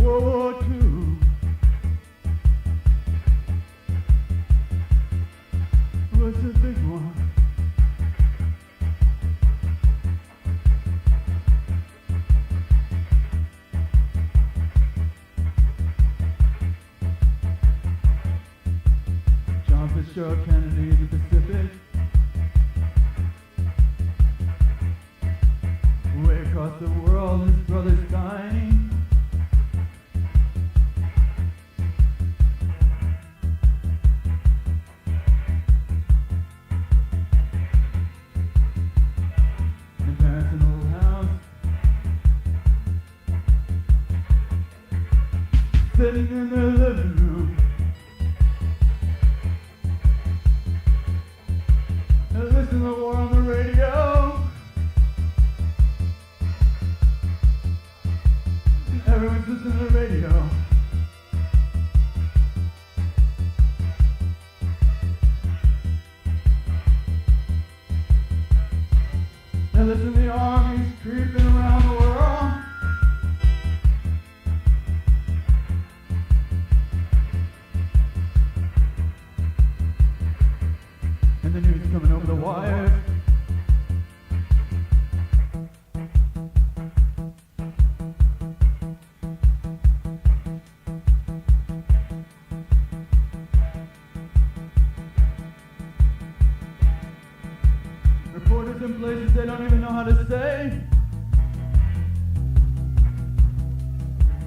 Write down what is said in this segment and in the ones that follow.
World War II. Was a big one. John Fitzgerald Kennedy in the Pacific. Way across the world, his brother's dying. And parents in a little house, sitting in their living room. And listen to the war on the radio. Everyone's listening to the radio. And listen to the armies creeping around the world. And the news coming over the wires. Reporters in places they don't even know how to say.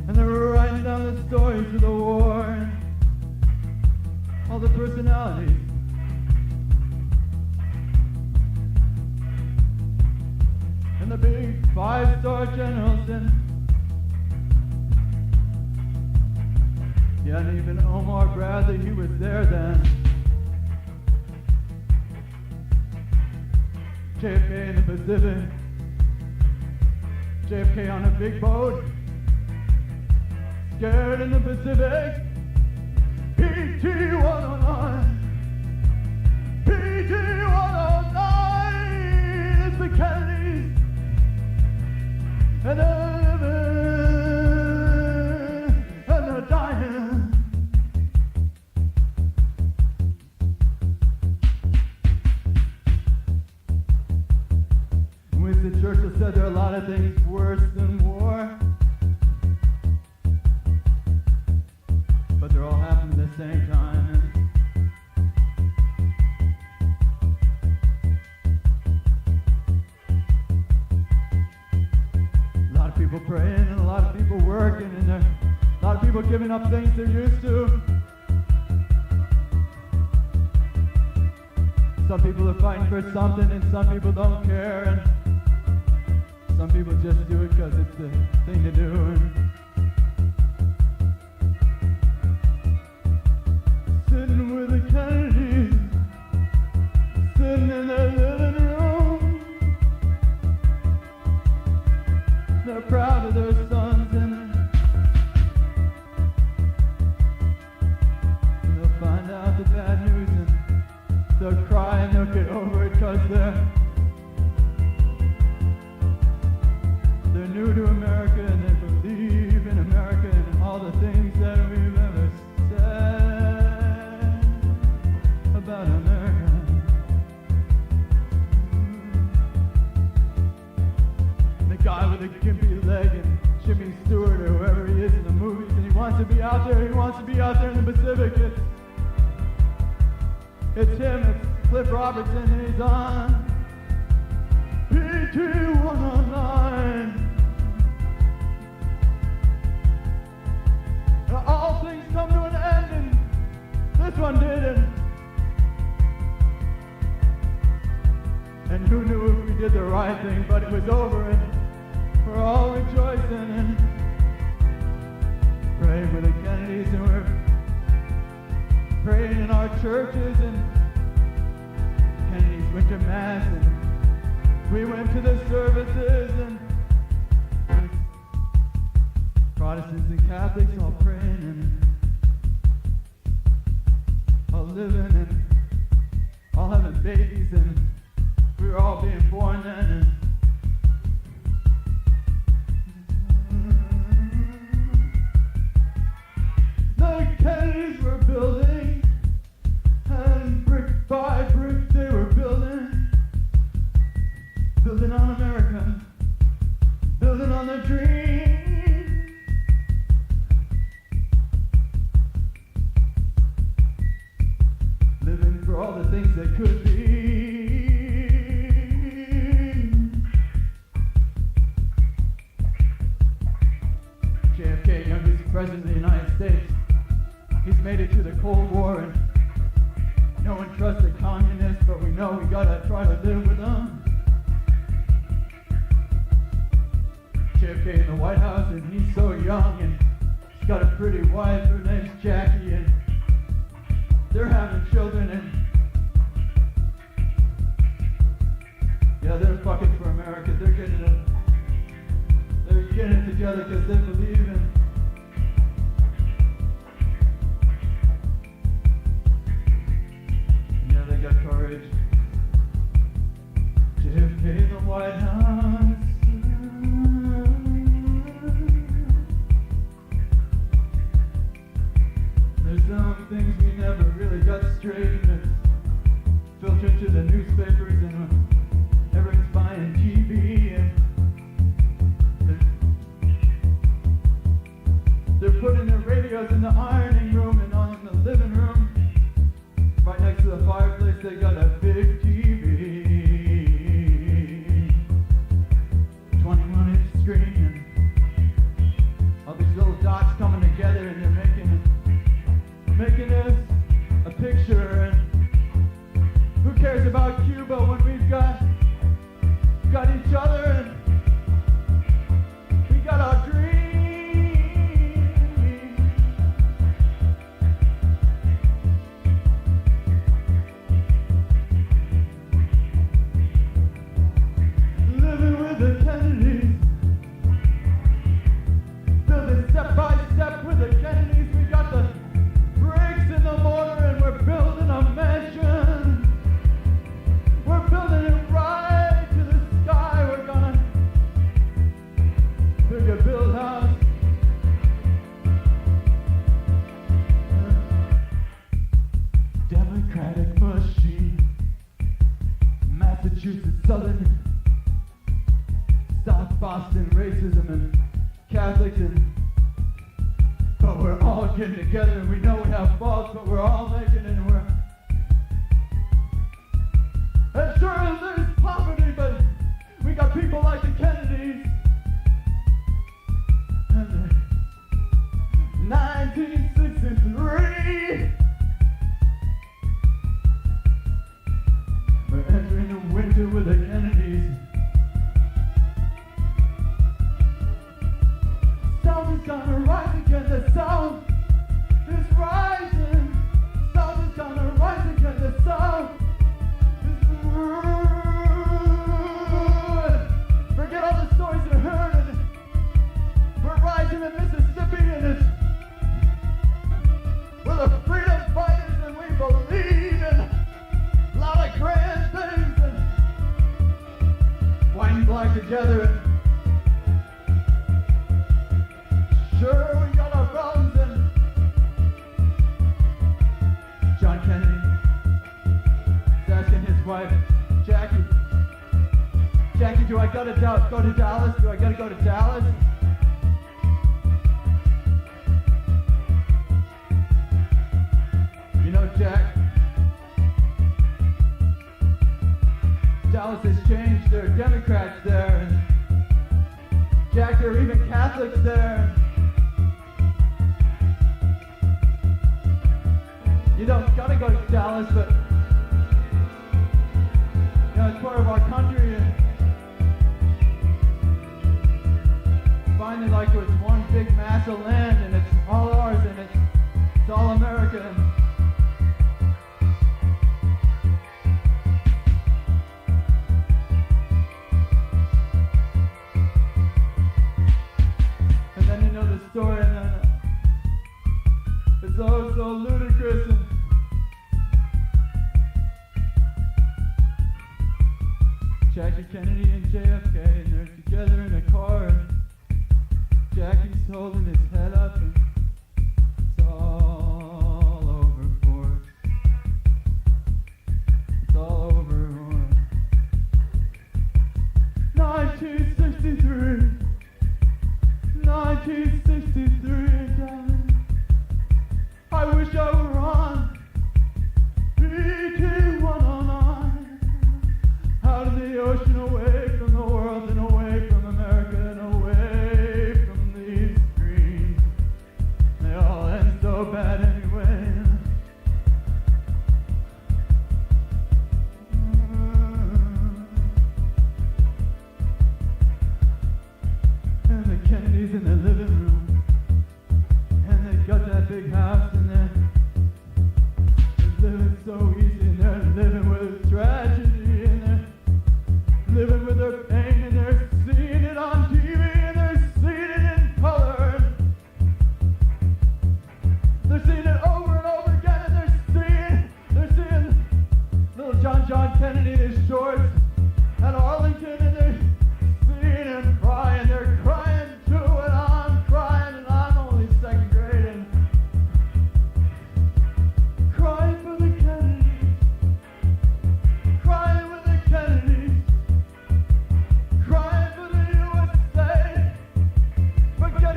And they were writing down the stories of the war and all the personalities. And the big 5-star generals and yeah, and even Omar Bradley, he was there then. JFK in the Pacific, JFK on a big boat, scared in the Pacific, PT-109, PT-109, it's the Kennedys, and they're living, and they're dying. Winston Churchill said there are a lot of things worse than war, but they're all happening at the same time. A lot of people praying and a lot of people working and a lot of people giving up things they're used to. Some people are fighting for something and some people don't care, and some people just do it because it's the thing to do. And sitting with the Kennedys, sitting in their living room, they're proud of their sons and they'll find out the bad news and they'll cry and they'll get over it because they're new to America and they believe in America and all the things that we've ever said about America. The guy with the gimpy leg and Jimmy Stewart or whoever he is in the movies, and he wants to be out there, in the Pacific. It's him, it's Cliff Robertson, and he's on PT-109. All things come to an end, and this one didn't. And who knew if we did the right thing, but it was over, and we're all rejoicing and praying for the Kennedys, and we're praying in our churches, and Kennedy's winter mass, and we went to the services, and Protestants and Catholics all praying and all living and all having babies, and we were all being born then. And President of the United States. He's made it to the Cold War, and no one trusts the communists, but we know we gotta try to live with them. JFK in the White House, and he's so young, and he's got a pretty wife, her name's Jackie, and they're having children, and yeah, they're fucking for America. They're getting it together because they believe in they got courage. JFK in the White House. There's some things we never really got straight, and it's filtered to the newspapers, and everyone's buying TV, and they're putting their radios in the ironing room and on in the living room. Right next to the fireplace, they got a big TV, 21-inch screen, and all these little dots coming together, and they're making us a picture. And who cares about Cuba when we've got each other, and we got our dreams. Democratic machine, Massachusetts, Southern, South Boston, racism and Catholics, but we're all getting together, and we know we have faults, but we're all making it, and sure there's poverty, but we got people like the Kennedys, and 1963. We're entering the winter with the Kennedys. South is gonna rise again. The South is rising. South is gonna rise again. The South is rising. Forget all the stories you heard. And we're rising in Mississippi, and we're the freedom fighters, and we believe in a lot of grand things, and white and black together, and sure we got our problems, and John Kennedy is asking his wife, Jackie, do I gotta go to Dallas? Do I gotta go to Dallas? You know, Jack, Dallas has changed. There are Democrats there, and Jack, there are even Catholics there. You don't gotta go to Dallas, but you know, it's part of our country, and finally, like, it's one big mass of land, and it's all ours, and it's all America. And then you know the story, and then it's all so ludicrous, and Jackie Kennedy and JFK, and they're together in a car, and Jackie's holding his head up, and it's all over for us. It's all over for us. 1963, 1963, darling. I wish I were on BT 109, out of the ocean, away from the world, and away from America, and away from these screens.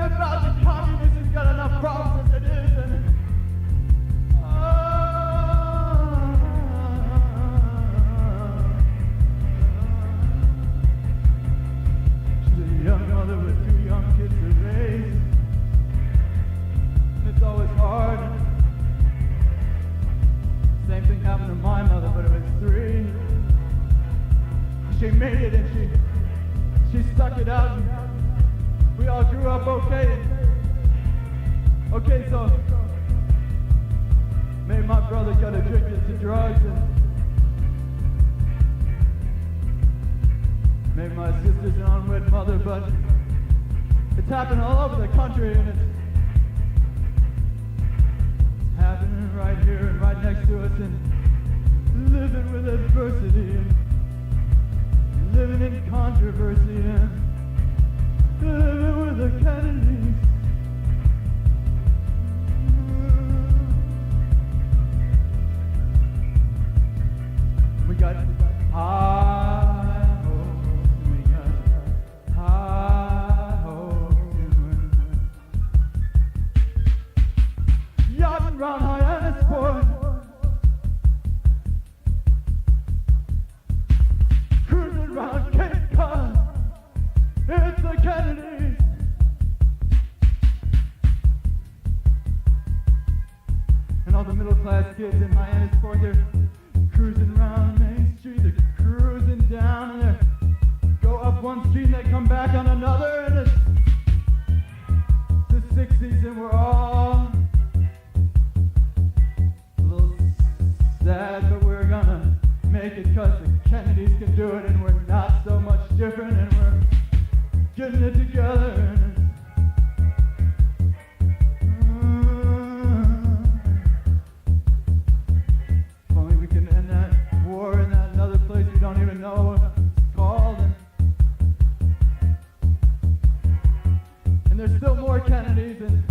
about the communists who's got enough problems as it is, and she's a young mother with 2 young kids to raise, and it's always hard. Same thing happened to my mother, but it was 3. She made it and she stuck it out, and we all grew up okay. Okay, so maybe my brother got addicted to drugs, and maybe my sister's an unwed mother, but it's happening all over the country, and it's happening right here and right next to us, and living with adversity, and living in controversy, and living with the Kennedys. We got high hopes, we got high hopes, yachting round Hyannisport, cruising round Cape Cod. It's the Kennedys. And all the middle class kids in Hyannisport, they're cruising around Main Street, they're cruising down, and they go up one street and they come back on another, and it's the 60s, and we're all a little sad, but we're gonna make it because the Kennedys can do it, and we're not so much different, and we're getting it together, and if only we can end that war in that another place we don't even know what it's called, and there's still more Kennedys, and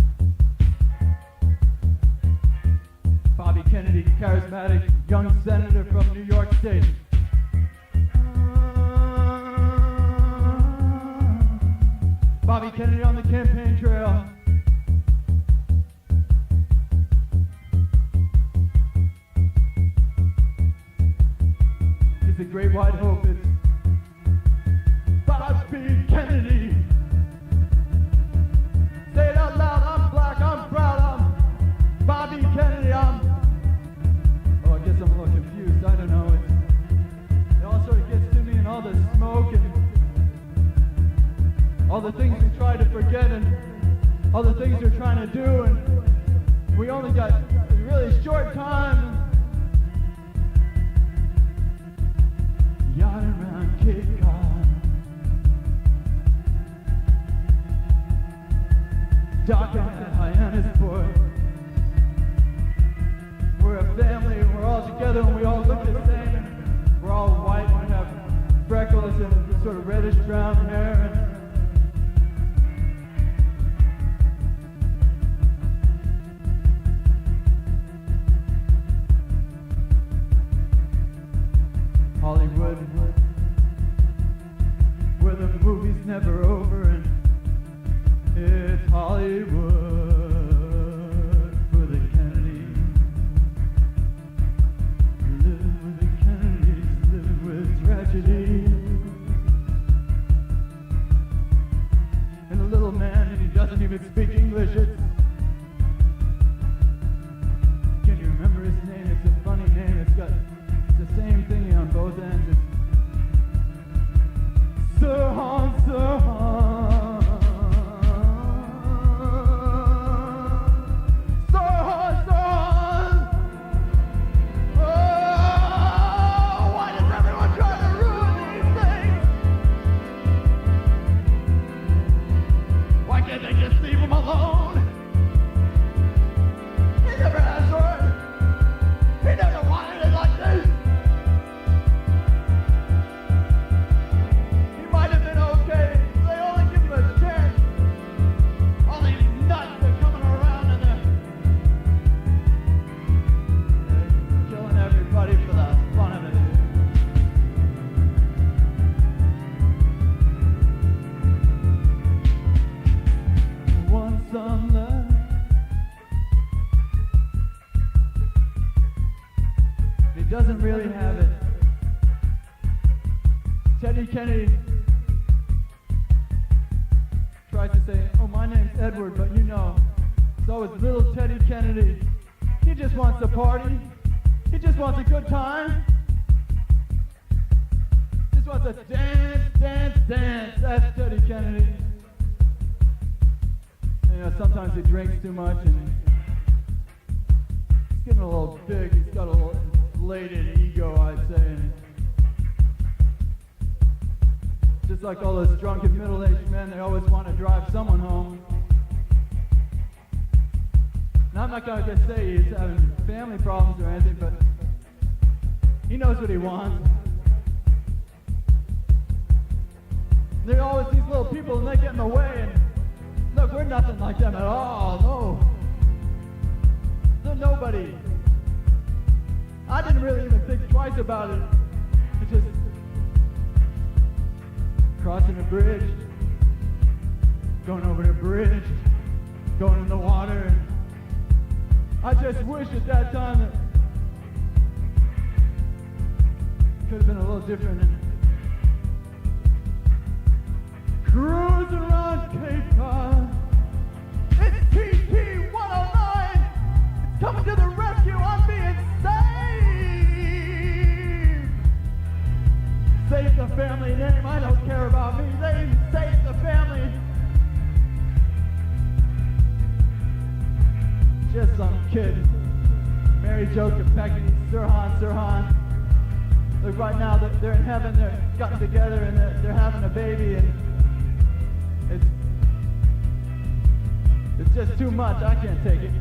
Bobby Kennedy, charismatic young senator from New York State. Bobby Kennedy on the campaign trail. It's a great white hope. It's Bobby Kennedy. Say it out loud. I'm black, I'm proud, I'm Bobby Kennedy. Oh, I guess I'm a little confused. I don't know. It all sort of gets to me, and all the smoke and all the things we try to forget, and all the things we're trying to do, and we only got a really short time. Yachting around Cape Cod, docking at Hyannisport. We're a family, and we're all together, and we all look the same, and we're all white, and we have freckles and sort of reddish brown hair, and Hollywood, where the movie's never over, and it's Hollywood for the Kennedys. Living with the Kennedys, living with tragedy. And the little man, and he doesn't even speak English. Can you remember his name? It's a funny name. It's got the same thing on both ends. It's Sirhan, Sirhan. Sirhan, Sirhan. Oh, why does everyone try to ruin these things? Why can't they just leave them alone? some left. He doesn't really have it. Teddy Kennedy tries to say, oh, my name's Edward, but you know, so is little Teddy Kennedy. He just wants to party. He just wants a good time. Just wants to dance, dance, dance. That's Teddy Kennedy. And, you know, sometimes he drinks too much and he's getting a little big. He's got a little inflated ego, I'd say. And just like all those drunken middle-aged men, they always want to drive someone home. Now, I'm not going to just say he's having family problems or anything, but he knows what he wants. There are always these little people and they get in the way, and look, we're nothing like them at all, no. They're nobody. I didn't really even think twice about it. It's just crossing a bridge, going over the bridge, going in the water. And I just wish at that time that it could have been a little different. And cruising around Cape Cod, it's TP 109. It's coming to the rescue. I'm being saved. Save the family name. I don't care about me. They save the family. Just some kid. Mary Jo Kopecki, Sirhan. Look, right now they're in heaven. They're gotten together and they're having a baby, and it's just too much. I can't take it.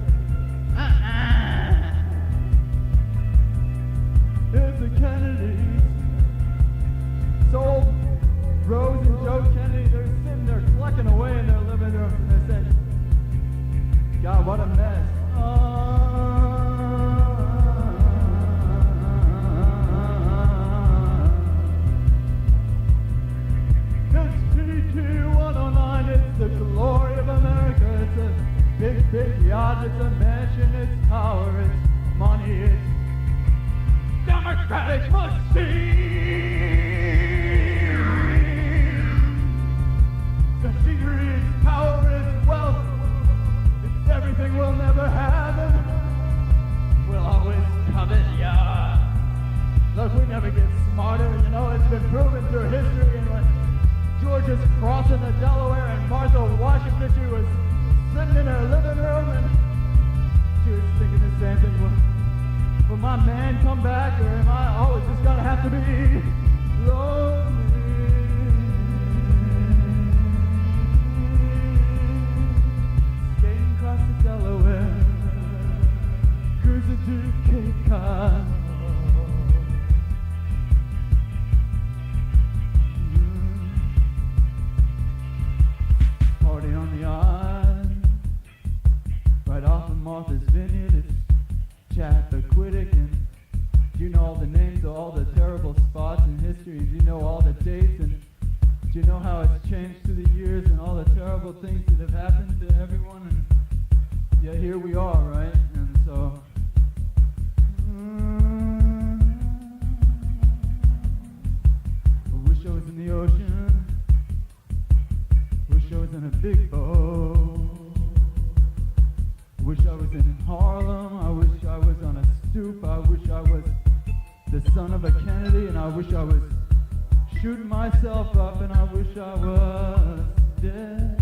It's the Kennedys. So Rose and Joe Kennedy, they're sitting there clucking away in their living room, and they said, God, what a mess. It's PT 109, it's the glory of America. It's a big, big yacht, it's a mansion, it's power, it's money, it's democratic machine. Machinery, it's power, it's wealth. Everything we'll never have and we'll always covet, yeah. Look, we never get smarter, you know, it's been proven through history. And when George was crossing the Delaware and Martha Washington, she was sitting in her living room and she was thinking the same thing. Will my man come back, or am I always just gonna have to be lonely? Across the Delaware, cruising to Cape Cod. Party on the island, right off of Martha's Vineyard. It's Chappaquiddick, and do you know all the names of all the terrible spots in history? Do you know all the dates? And do you know how it's changed through the years and all the terrible things that have happened to everyone? And yeah, here we are, right? And so I wish I was in the ocean. Wish I was in a big boat. Wish I was in Harlem. I wish I was on a stoop. I wish I was the son of a Kennedy, and I wish I was shooting myself up, and I wish I was dead.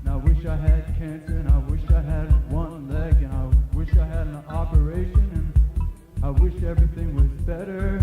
I wish I had cancer, and I wish I had one leg, and I wish I had an operation, and I wish everything was better.